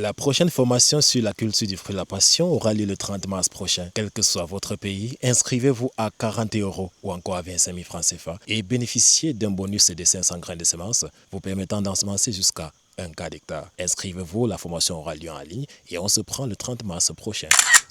La prochaine formation sur la culture du fruit de la passion aura lieu le 30 mars prochain. Quel que soit votre pays, inscrivez-vous à 40 € ou encore à 25 000 francs CFA et bénéficiez d'un bonus de 500 graines de semences vous permettant d'ensemencer jusqu'à 1 quart d'hectare. Inscrivez-vous, la formation aura lieu en ligne et on se prend le 30 mars prochain.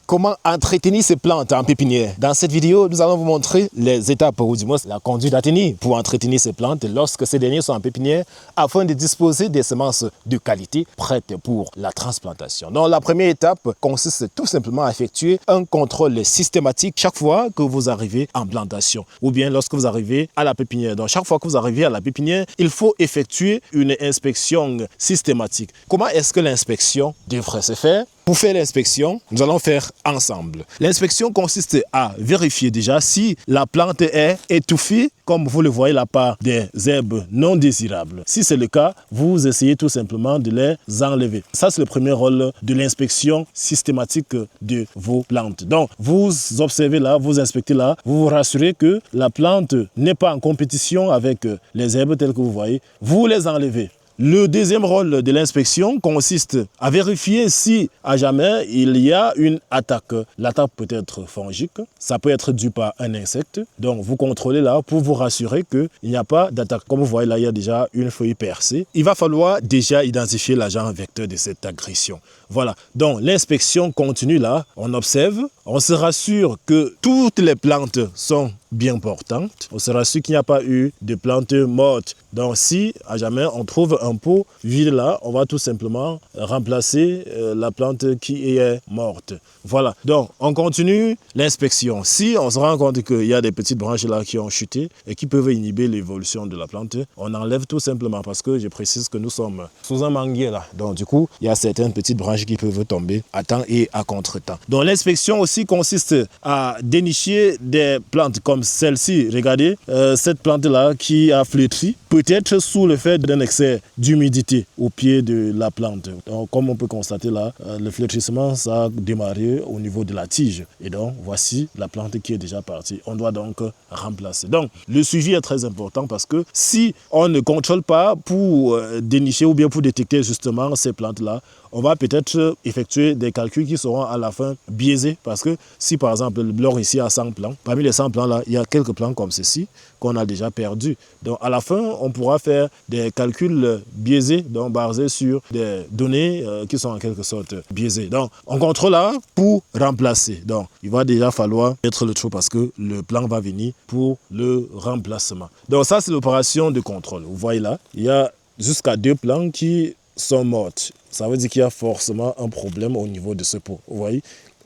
Comment entretenir ces plantes en pépinière? Dans cette vidéo, nous allons vous montrer les étapes ou du moins la conduite à tenir pour entretenir ces plantes lorsque ces dernières sont en pépinière afin de disposer des semences de qualité prêtes pour la transplantation. Donc la première étape consiste tout simplement à effectuer un contrôle systématique chaque fois que vous arrivez en plantation ou bien lorsque vous arrivez à la pépinière. Donc chaque fois que vous arrivez à la pépinière, il faut effectuer une inspection systématique. Comment est-ce que l'inspection devrait se faire? Pour faire l'inspection, nous allons faire ensemble. L'inspection consiste à vérifier déjà si la plante est étouffée, comme vous le voyez là par des herbes non désirables. Si c'est le cas, vous essayez tout simplement de les enlever. Ça, c'est le premier rôle de l'inspection systématique de vos plantes. Donc, vous observez là, vous inspectez là, vous vous rassurez que la plante n'est pas en compétition avec les herbes telles que vous voyez. Vous les enlevez. Le deuxième rôle de l'inspection consiste à vérifier si à jamais il y a une attaque. L'attaque peut être fongique, ça peut être dû par un insecte. Donc vous contrôlez là pour vous rassurer qu'il n'y a pas d'attaque. Comme vous voyez là, il y a déjà une feuille percée. Il va falloir déjà identifier l'agent vecteur de cette agression. Voilà, donc l'inspection continue là, on observe, on se rassure que toutes les plantes sont bien portantes. On se rassure qu'il n'y a pas eu de plantes mortes. Donc si à jamais on trouve un pot vide là, on va tout simplement remplacer la plante qui est morte. Voilà, donc on continue l'inspection. Si on se rend compte qu'il y a des petites branches là qui ont chuté et qui peuvent inhiber l'évolution de la plante, on enlève tout simplement parce que je précise que nous sommes sous un manguier là. Donc du coup, il y a certaines petites branches qui peuvent tomber à temps et à contre-temps. Donc l'inspection aussi consiste à dénicher des plantes comme celle-ci. Regardez, cette plante-là qui a flétri, peut-être sous le fait d'un excès d'humidité au pied de la plante. Donc comme on peut constater là, le flétrissement, ça a démarré au niveau de la tige. Et donc voici la plante qui est déjà partie. On doit donc remplacer. Donc le suivi est très important parce que si on ne contrôle pas pour dénicher ou bien pour détecter justement ces plantes-là, on va peut-être effectuer des calculs qui seront à la fin biaisés parce que si par exemple le bloc ici a 100 plants, parmi les 100 plants là, il y a quelques plants comme ceci qu'on a déjà perdus. Donc à la fin, on pourra faire des calculs biaisés, donc basés sur des données qui sont en quelque sorte biaisées. Donc on contrôle là pour remplacer. Donc il va déjà falloir mettre le trou parce que le plan va venir pour le remplacement. Donc ça c'est l'opération de contrôle. Vous voyez là, il y a jusqu'à 2 plants qui sont mortes. Ça veut dire qu'il y a forcément un problème au niveau de ce pot. Vous voyez,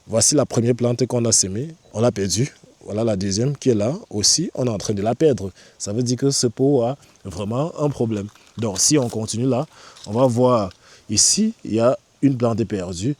voici la première plante qu'on a semée, on l'a perdue. Voilà la deuxième qui est là aussi, on est en train de la perdre. Ça veut dire que ce pot a vraiment un problème. Donc si on continue là, on va voir ici, il y a une plante perdue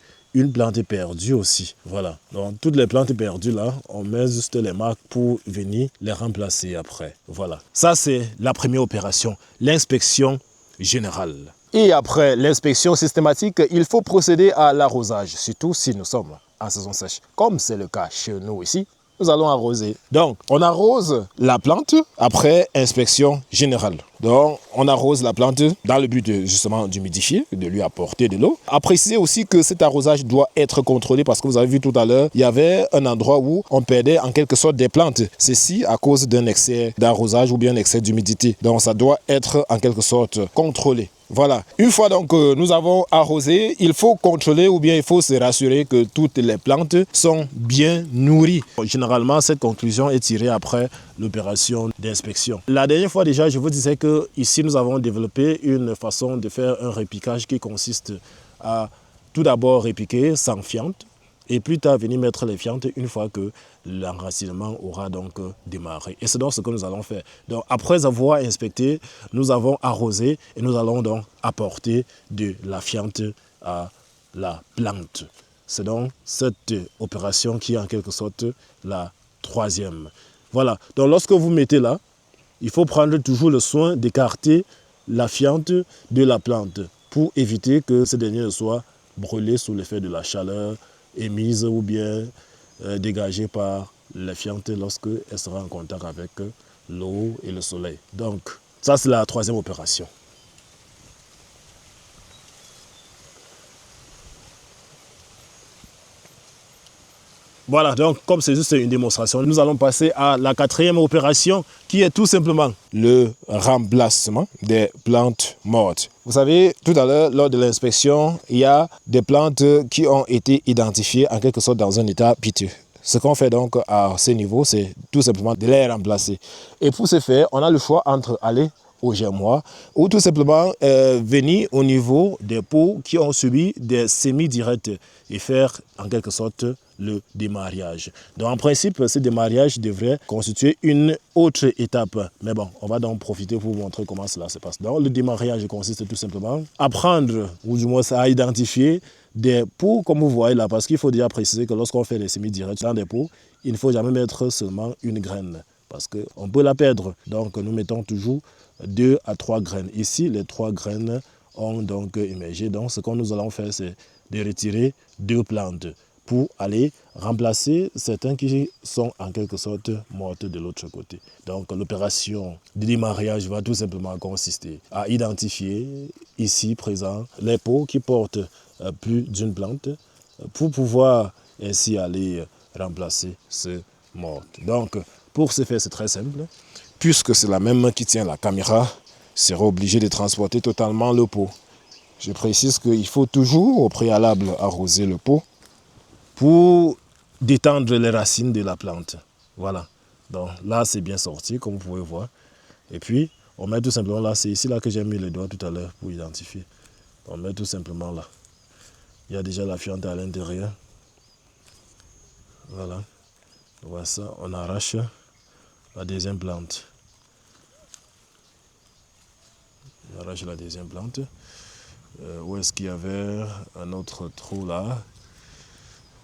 aussi. Voilà. Donc toutes les plantes perdues là, on met juste les marques pour venir les remplacer après. Voilà. Ça c'est la première opération, l'inspection générale. Et après l'inspection systématique, il faut procéder à l'arrosage, surtout si nous sommes en saison sèche. Comme c'est le cas chez nous ici, nous allons arroser. Donc, on arrose la plante après inspection générale. Donc, on arrose la plante dans le but de, justement d'humidifier, de lui apporter de l'eau. À préciser aussi que cet arrosage doit être contrôlé parce que vous avez vu tout à l'heure, il y avait un endroit où on perdait en quelque sorte des plantes. Ceci à cause d'un excès d'arrosage ou bien un excès d'humidité. Donc, ça doit être en quelque sorte contrôlé. Voilà. Une fois donc nous avons arrosé, il faut contrôler ou bien il faut se rassurer que toutes les plantes sont bien nourries. Généralement, cette conclusion est tirée après l'opération d'inspection. La dernière fois déjà, je vous disais que ici nous avons développé une façon de faire un repiquage qui consiste à tout d'abord repiquer sans fiente et plus tard venir mettre les fientes une fois que l'enracinement aura donc démarré. Et c'est donc ce que nous allons faire. Donc après avoir inspecté, nous avons arrosé et nous allons donc apporter de la fiente à la plante. C'est donc cette opération qui est en quelque sorte la troisième. Voilà. Donc lorsque vous mettez là, il faut prendre toujours le soin d'écarter la fiente de la plante pour éviter que ce dernier ne soit brûlé sous l'effet de la chaleur émise ou bien dégagée par la fiente lorsqu'elle sera en contact avec l'eau et le soleil. Donc, ça c'est la troisième opération. Voilà, donc comme c'est juste une démonstration, nous allons passer à la quatrième opération qui est tout simplement le remplacement des plantes mortes. Vous savez, tout à l'heure, lors de l'inspection, il y a des plantes qui ont été identifiées en quelque sorte dans un état piteux. Ce qu'on fait donc à ce niveau, c'est tout simplement de les remplacer. Et pour ce faire, on a le choix entre aller au germoir ou tout simplement venir au niveau des pots qui ont subi des semis directs et faire en quelque sorte le démarrage. Donc en principe, ce démarrage devrait constituer une autre étape. Mais bon, on va donc profiter pour vous montrer comment cela se passe. Donc le démarrage consiste tout simplement à prendre, ou du moins à identifier des pots comme vous voyez là, parce qu'il faut déjà préciser que lorsqu'on fait les semis directs dans des pots, il ne faut jamais mettre seulement une graine, parce qu'on peut la perdre. Donc nous mettons toujours 2 à 3 graines. Ici, les 3 graines ont donc émergé. Donc ce que nous allons faire, c'est de retirer 2 plantes pour aller remplacer certains qui sont en quelque sorte mortes de l'autre côté. Donc l'opération de démarrage va tout simplement consister à identifier ici présent les pots qui portent plus d'une plante pour pouvoir ainsi aller remplacer ceux morts. Donc pour ce faire, c'est très simple. Puisque c'est la même qui tient la caméra, sera obligé de transporter totalement le pot. Je précise qu'il faut toujours au préalable arroser le pot pour détendre les racines de la plante. Voilà. Donc là, c'est bien sorti, comme vous pouvez voir. Et puis, on met tout simplement là, c'est ici là que j'ai mis le doigt tout à l'heure pour identifier. On met tout simplement là. Il y a déjà la fiente à l'intérieur. Voilà. Voilà ça, on arrache la deuxième plante. On arrache la deuxième plante. Où est-ce qu'il y avait un autre trou là?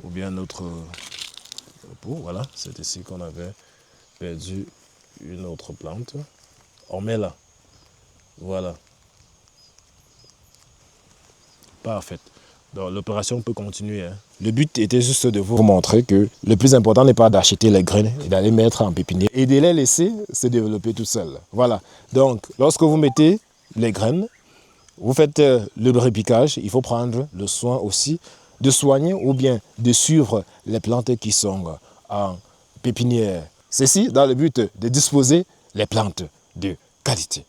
Ou bien un autre pot? Voilà, c'est ici qu'on avait perdu une autre plante. On met là. Voilà. Parfait. Donc l'opération peut continuer. Hein. Le but était juste de vous montrer que le plus important n'est pas d'acheter les graines et d'aller mettre en pépinière et de les laisser se développer tout seul. Voilà. Donc lorsque vous mettez les graines, vous faites le repiquage, il faut prendre le soin aussi de soigner ou bien de suivre les plantes qui sont en pépinière. Ceci dans le but de disposer les plantes de qualité.